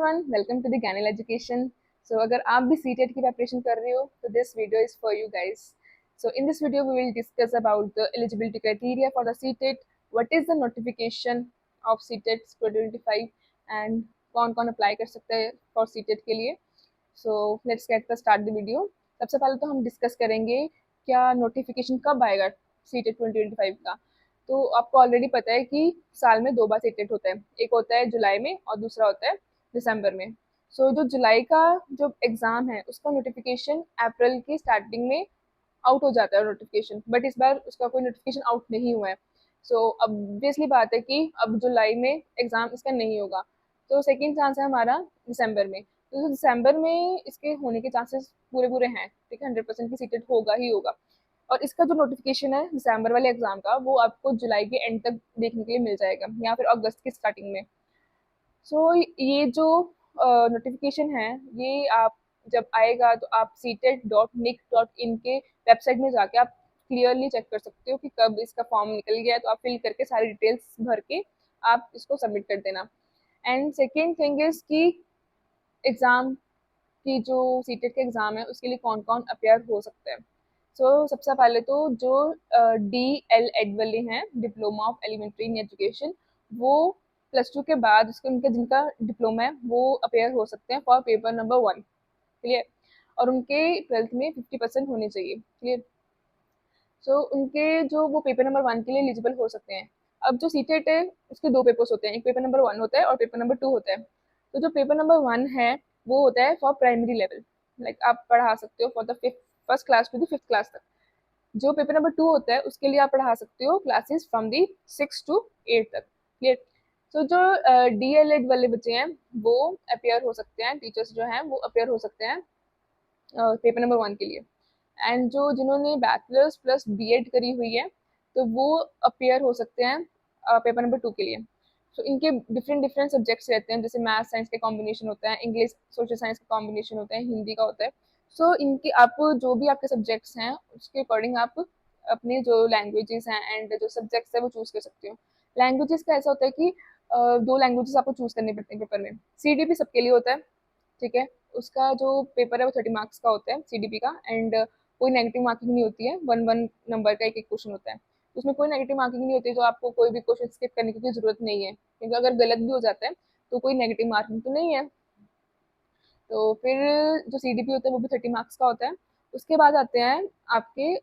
Everyone, welcome to the ज्ञानल education. So अगर आप भी सीटेट की प्रिपरेशन कर रहे हो तो this video is for you guys. So in this video we will discuss about the eligibility criteria for the CTET, what is the notification of CTET 2025 and कौन कौन अप्लाई कर सकता है फॉर सीटेट के लिए। So let's get the start the video. सबसे पहले तो हम डिस्कस करेंगे क्या नोटिफिकेशन कब आएगा सीटेट 2025 का। तो आपको ऑलरेडी पता है कि साल में 2 बार सीटेट होता है, एक होता है जुलाई में और दूसरा होता है दिसंबर में। जो जुलाई का जो एग्ज़ाम है उसका नोटिफिकेशन अप्रैल की स्टार्टिंग में आउट हो जाता है नोटिफिकेशन, बट इस बार उसका कोई नोटिफिकेशन आउट नहीं हुआ है। ऑब्वियसली बात है कि अब जुलाई में एग्ज़ाम इसका नहीं होगा, तो सेकेंड चांस है हमारा दिसंबर में। तो दिसंबर में इसके होने के चांसेस पूरे पूरे हैं, ठीक है, 100% की सीटेट होगा ही होगा। और इसका जो नोटिफिकेशन है दिसंबर वाले एग्जाम का वो आपको जुलाई के एंड तक देखने के लिए मिल जाएगा या फिर अगस्त की स्टार्टिंग में। ये जो नोटिफिकेशन है ये आप जब आएगा तो आप ctet.nic.in के वेबसाइट में जाके आप क्लियरली चेक कर सकते हो कि कब इसका फॉर्म निकल गया है, तो आप फिल करके सारी डिटेल्स भर के आप इसको सबमिट कर देना। एंड सेकेंड थिंग इज कि एग्ज़ाम की जो सीटेट के एग्ज़ाम है उसके लिए कौन कौन अपेयर हो सकता है। सबसे पहले तो जो डी एल एड वाले हैं, diploma of elementary in education, वो +2 के बाद उसके उनके जिनका डिप्लोमा है वो अपेयर हो सकते हैं फॉर पेपर नंबर 1। क्लियर। और उनके 12th में 50% होने चाहिए। क्लियर। उनके जो वो पेपर नंबर 1 के लिए एलिजिबल हो सकते हैं। अब जो सीटेट है उसके 2 पेपर्स होते हैं, एक पेपर नंबर 1 होता है और पेपर नंबर 2 होता है। तो जो पेपर नंबर 1 है वो होता है फॉर प्राइमरी लेवल, लाइक आप पढ़ा सकते हो for the first class to the 5th class तक। जो पेपर नंबर 2 होता है उसके लिए आप पढ़ा सकते हो क्लासेस फ्रॉम दी 6 टू 8 तक। क्लियर। जो डी एल एड वाले बच्चे हैं वो अपेयर हो सकते हैं, टीचर्स जो हैं वो अपेयर हो सकते हैं पेपर नंबर 1 के लिए। एंड जो जिन्होंने बैचलर्स प्लस बीएड करी हुई है तो वो अपेयर हो सकते हैं पेपर नंबर 2 के लिए। इनके डिफरेंट डिफरेंट सब्जेक्ट्स रहते हैं, जैसे मैथ साइंस का कॉम्बिनेशन होता है, इंग्लिश सोशल साइंस का कॉम्बिनेशन होता है, हिंदी का होता है। इनके आप जो भी आपके सब्जेक्ट्स हैं उसके अकॉर्डिंग आप अपने जो लैंग्वेजेस हैं एंड जो सब्जेक्ट्स है वो चूज़ कर सकते हो। लैंग्वेजेस का ऐसा होता है कि 2 लैंग्वेजेस आपको चूज़ करने पड़ते हैं पेपर में। सीडीपी सबके लिए होता है, ठीक है। उसका जो पेपर है वो 30 मार्क्स का होता है सीडीपी का, एंड कोई नेगेटिव मार्किंग नहीं होती है, 1 नंबर का एक एक क्वेश्चन होता है। उसमें कोई नेगेटिव मार्किंग नहीं होती है, जो आपको कोई भी क्वेश्चन स्किप करने की जरूरत नहीं है, क्योंकि अगर गलत भी हो जाता है तो कोई नेगेटिव मार्किंग तो नहीं है। तो फिर जो सीडीपी होता है वो भी 30 मार्क्स का होता है। उसके बाद आते हैं आपके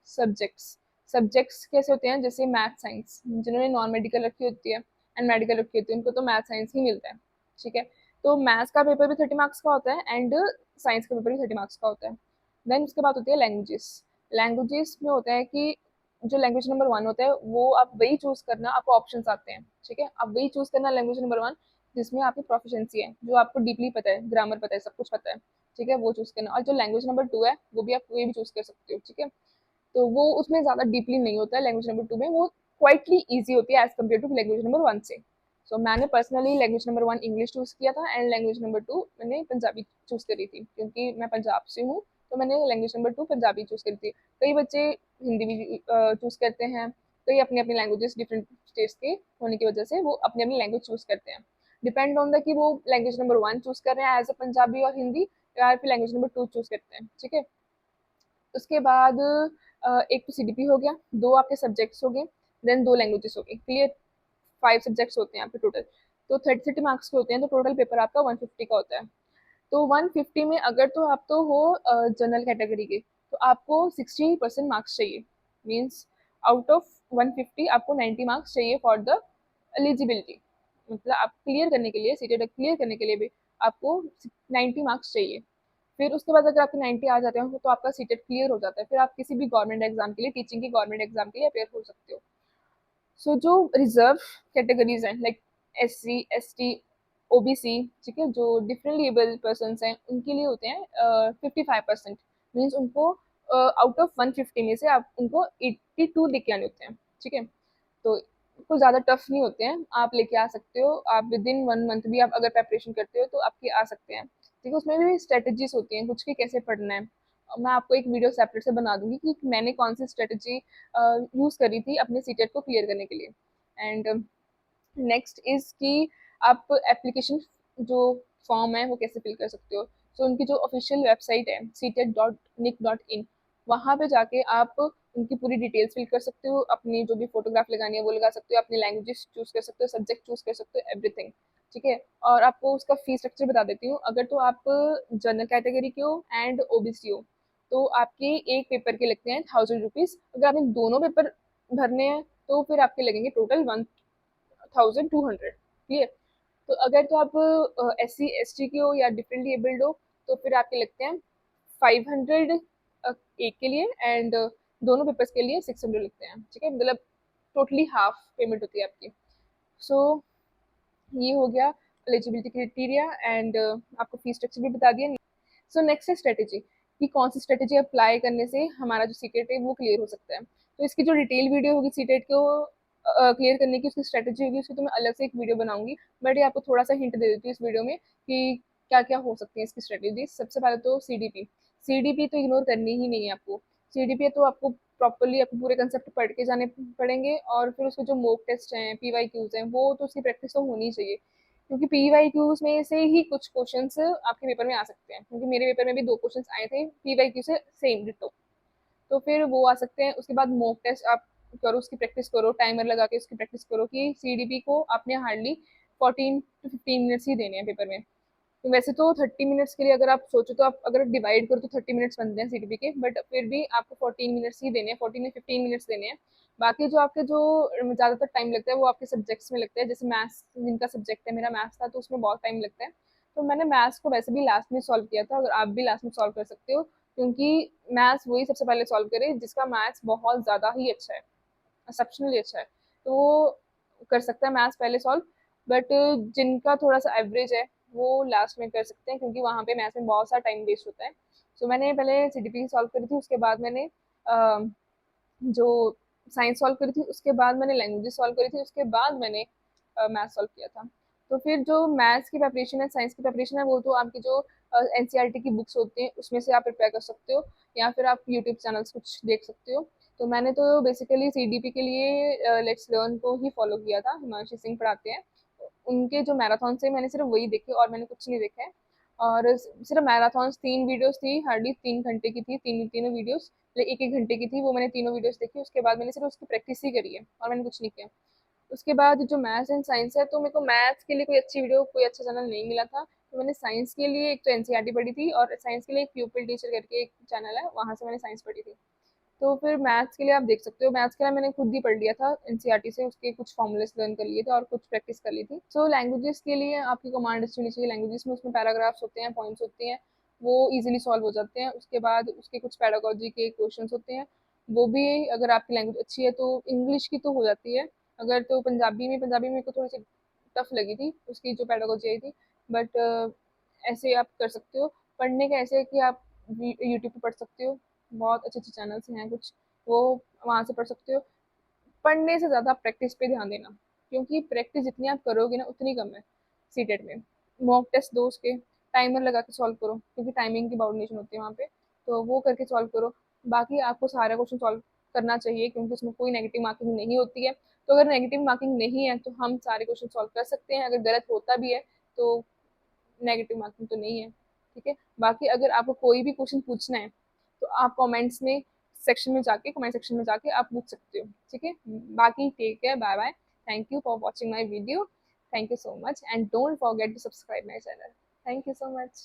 सब्जेक्ट्स। सब्जेक्ट्स कैसे होते हैं, जैसे मैथ साइंस, जिन्होंने नॉन मेडिकल रखी होती है एंड मेडिकल रखी होती है उनको तो मैथ साइंस ही मिलता है, ठीक है। तो मैथ्स का पेपर भी 30 मार्क्स का होता है एंड साइंस का पेपर भी 30 मार्क्स का होता है। देन उसके बाद होती है लैंग्वेजेस। लैंग्वेजेस में होता है कि जो लैंग्वेज नंबर 1 होता है वो आप वही चूज करना, आपको ऑप्शन आते हैं, ठीक है, आप वही चूज करना लैंग्वेज नंबर 1 जिसमें आपकी प्रोफिशिएंसी है, जो आपको डीपली पता है, ग्रामर पता है, सब कुछ पता है, ठीक है, वो चूज करना। और जो लैंग्वेज नंबर 2 है वो भी आप कोई भी चूज कर सकते हो, ठीक है। तो वो उसमें ज़्यादा डीपली नहीं होता है, लैंग्वेज नंबर 2 में वो क्वाइटली ईजी होती है as compare to language number 1 से। मैंने personally language number 1 English choose किया था एंड लैंग्वेज नंबर 2 मैंने पंजाबी चूज़ करी थी, क्योंकि मैं पंजाब से हूँ, तो मैंने लैंग्वेज नंबर 2 पंजाबी चूज़ करी थी। कई बच्चे हिंदी भी चूज़ करते हैं, कई अपनी अपनी लैंग्वेजेस डिफरेंट स्टेट्स के होने की वजह से वो अपनी अपनी लैंग्वेज चूज़ करते हैं। डिपेंड ऑन द कि वो लैंग्वेज नंबर 1 चूज़ कर रहे हैं एज अ पंजाबी और हिंदी, या फिर लैंग्वेज नंबर 2 चूज़ करते हैं, ठीक है। उसके बाद एक तो सीडीपी हो गया, 2 आपके सब्जेक्ट्स हो गए, देन 2 लैंग्वेजेस हो गई। क्लियर। 5 सब्जेक्ट्स होते हैं आपके टोटल। तो 30 मार्क्स के होते हैं, तो टोटल पेपर आपका 150 का होता है। तो 150 में अगर तो आप तो हो जनरल कैटेगरी के, तो आपको 60% मार्क्स चाहिए। मीन्स आउट ऑफ 150 आपको 90 मार्क्स चाहिए फॉर द एलिजिबिलिटी। मतलब आप क्लियर करने के लिए, सीटेट क्लियर करने के लिए भी आपको 90 मार्क्स चाहिए। फिर उसके बाद अगर आपके 90 आ जाते हैं तो आपका सीटेट क्लियर हो जाता है, फिर आप किसी भी गवर्नमेंट एग्जाम के लिए, टीचिंग की गवर्नमेंट एग्जाम के लिए अपेयर हो सकते हो। जो रिजर्व कैटेगरीज हैं, लाइक SC ST OBC, ठीक है, जो डिफरेंटली एबल पर्सन हैं उनके लिए होते हैं 55%। मीन्स उनको आउट ऑफ 150 में से आप उनको 82 लेके आने होते हैं, ठीक है। तो कुछ ज़्यादा टफ नहीं होते हैं, आप लेके आ सकते हो, आप विद इन 1 मंथ भी आप अगर प्रेपरेशन करते हो तो आपके आ सकते हैं, ठीक है। उसमें भी स्ट्रेटजीज होती हैं कुछ कि कैसे पढ़ना है। मैं आपको एक वीडियो सेपरेट से बना दूंगी कि मैंने कौन सी स्ट्रेटजी यूज़ करी थी अपने सीटेट को क्लियर करने के लिए। एंड नेक्स्ट इज कि आप एप्लीकेशन जो फॉर्म है वो कैसे फिल कर सकते हो। सो उनकी जो ऑफिशियल वेबसाइट है ctet.nic.in, वहाँ पे जाके आप उनकी पूरी डिटेल्स फिल कर सकते हो, अपनी जो भी फोटोग्राफ लगानी है वो लगा सकते हो, अपनी लैंग्वेजेस चूज कर सकते हो, सब्जेक्ट चूज कर सकते हो, एवरीथिंग। ठीक है। और आपको उसका फी स्ट्रक्चर बता देती हूँ। अगर तो आप जनरल कैटेगरी के हो एंड ओबीसी हो तो आपके एक पेपर के लगते हैं 1000 रुपीज। अगर आपने दोनों पेपर भरने हैं तो फिर आपके लगेंगे टोटल 1200। क्लियर। तो अगर तो आप SC ST के हो या डिफरेंटली एबल्ड हो तो फिर आपके लगते हैं 500 एक के लिए, एंड दोनों पेपर्स के लिए 600 लगते हैं। ठीक है, मतलब टोटली हाफ पेमेंट होती है आपकी। सो ये हो गया एलिजिबिलिटी क्राइटेरिया, एंड आपको फीस स्ट्रक्चर भी बता दिया। सो नेक्स्ट है स्ट्रेटेजी, कि कौन सी स्ट्रेटेजी अप्लाई करने से हमारा जो सीटेट है वो क्लियर हो सकता है। तो इसकी जो डिटेल वीडियो होगी सीटेट को क्लियर करने की, उसकी स्ट्रेटेजी होगी, उसकी तो मैं अलग से एक वीडियो बनाऊंगी। बट ये आपको थोड़ा सा हिंट दे देती हूँ इस वीडियो में कि क्या क्या हो सकती है इसकी स्ट्रेटेजी। सबसे पहले तो CDP तो इग्नोर करनी ही नहीं है आपको। CDP तो आपको प्रॉपरली आपको पूरे कंसेप्ट पढ़ के जाने पड़ेंगे, और फिर उसके जो मॉक टेस्ट हैं, PYQs हैं, वो तो उसकी प्रैक्टिस तो होनी चाहिए, क्योंकि PYQs में से ही कुछ क्वेश्चंस आपके पेपर में आ सकते हैं। क्योंकि मेरे पेपर में भी 2 क्वेश्चंस आए थे PYQ से सेम डिटो, तो फिर वो आ सकते हैं। उसके बाद मॉक टेस्ट आप करो, उसकी प्रैक्टिस करो, टाइमर लगा के उसकी प्रैक्टिस करो कि CDP को आपने हार्डली 14 to 15 मिनट्स ही देने हैं पेपर में। तो वैसे तो 30 मिनट्स के लिए अगर आप सोचो तो आप अगर डिवाइड करो तो 30 मिनट्स बनते हैं CDP के, बट फिर भी आपको 14 मिनट्स ही देने हैं, 14 या 15 मिनट्स देने हैं। बाकी जो आपके जो ज़्यादातर टाइम लगता है वो आपके सब्जेक्ट्स में लगता है। जैसे मैथ्स, जिनका सब्जेक्ट है, मेरा मैथ्स था तो उसमें बहुत टाइम लगता है। तो मैंने मैथ्स को वैसे भी लास्ट में सॉल्व किया था, अगर आप भी लास्ट में सॉल्व कर सकते हो, क्योंकि मैथ्स वही सबसे पहले सॉल्व करे जिसका मैथ्स बहुत ज़्यादा ही अच्छा है, एक्सेप्शनली अच्छा है, तो वो कर सकता है मैथ्स पहले सॉल्व। बट जिनका थोड़ा सा एवरेज है वो लास्ट में कर सकते हैं, क्योंकि वहाँ पे मैथ्स में बहुत सारा टाइम वेस्ट होता है। सो मैंने पहले CDP सॉल्व करी थी, उसके बाद मैंने जो साइंस सॉल्व करी थी, उसके बाद मैंने लैंग्वेजेस सॉल्व करी थी, उसके बाद मैंने मैथ्स सॉल्व किया था। तो फिर जो मैथ्स की प्रिपरेशन है, साइंस की प्रिपरेशन है, वो तो आपकी जो NCERT की बुक्स होती हैं उसमें से आप प्रिपेयर कर सकते हो, या फिर आप यूट्यूब चैनल्स कुछ देख सकते हो। तो मैंने तो बेसिकली CDP के लिए लेट्स लर्न को ही फॉलो किया था, हिमांशु सिंह पढ़ाते हैं। उनके जो मैराथन से मैंने सिर्फ वही देखे और मैंने कुछ नहीं देखा है। और सिर्फ मैराथन 3 वीडियोस थी, हार्डली 3 घंटे की थी, तीनों वीडियोस, मतलब 1-1 घंटे की थी। वो मैंने तीनों वीडियोस देखी, उसके बाद मैंने सिर्फ उसकी प्रैक्टिस ही करी है और मैंने कुछ नहीं किया। उसके बाद जो मैथ्स एंड साइंस है, तो मेरे को मैथ्स के लिए कोई अच्छी वीडियो, कोई अच्छा चैनल नहीं मिला था। तो मैंने साइंस के लिए एक तो NCERT पढ़ी थी, और साइंस के लिए एक प्यूपिल टीचर करके एक चैनल है, वहाँ से मैंने साइंस पढ़ी थी। तो फिर मैथ्स के लिए आप देख सकते हो, मैथ्स के लिए मैंने खुद ही पढ़ लिया था NCERT से, उसके कुछ फॉर्मूलेस लर्न कर लिए थे और कुछ प्रैक्टिस कर ली थी। सो लैंग्वेजेस के लिए आपकी कमांड अच्छी होनी चाहिए। लैंग्वेजेस में उसमें पैराग्राफ्स होते हैं, पॉइंट्स होते हैं, वो इजीली सॉल्व हो जाते हैं। उसके बाद उसके कुछ पैडागोजी के क्वेश्चंस होते हैं, वो भी अगर आपकी लैंग्वेज अच्छी है तो। इंग्लिश की तो हो जाती है। अगर तो पंजाबी में मेरे को थोड़ी सी टफ लगी थी उसकी जो पैडागोजी आई थी, बट ऐसे आप कर सकते हो। पढ़ने का ऐसे है कि आप यूट्यूब पे पढ़ सकते हो, बहुत अच्छे अच्छे चैनल्स हैं कुछ, वो वहाँ से पढ़ सकते हो। पढ़ने से ज़्यादा प्रैक्टिस पे ध्यान देना, क्योंकि प्रैक्टिस जितनी आप करोगे ना उतनी कम है सीटेट में। मॉक टेस्ट दो, उसके टाइमर लगा के सॉल्व करो, क्योंकि टाइमिंग की बाउंडेशन होती है वहाँ पे, तो वो करके सॉल्व करो। बाकी आपको सारा क्वेश्चन सॉल्व करना चाहिए, क्योंकि उसमें कोई नेगेटिव मार्किंग नहीं होती है। तो अगर नेगेटिव मार्किंग नहीं है तो हम सारे क्वेश्चन सॉल्व कर सकते हैं। अगर गलत होता भी है तो नेगेटिव मार्किंग तो नहीं है। ठीक है। बाकी अगर आपको कोई भी क्वेश्चन पूछना है तो आप कमेंट सेक्शन में जाके आप पूछ सकते हो। ठीक है। बाकी take care, bye bye, thank you for watching my video, thank you so much, and don't forget to subscribe my channel. Thank you so much.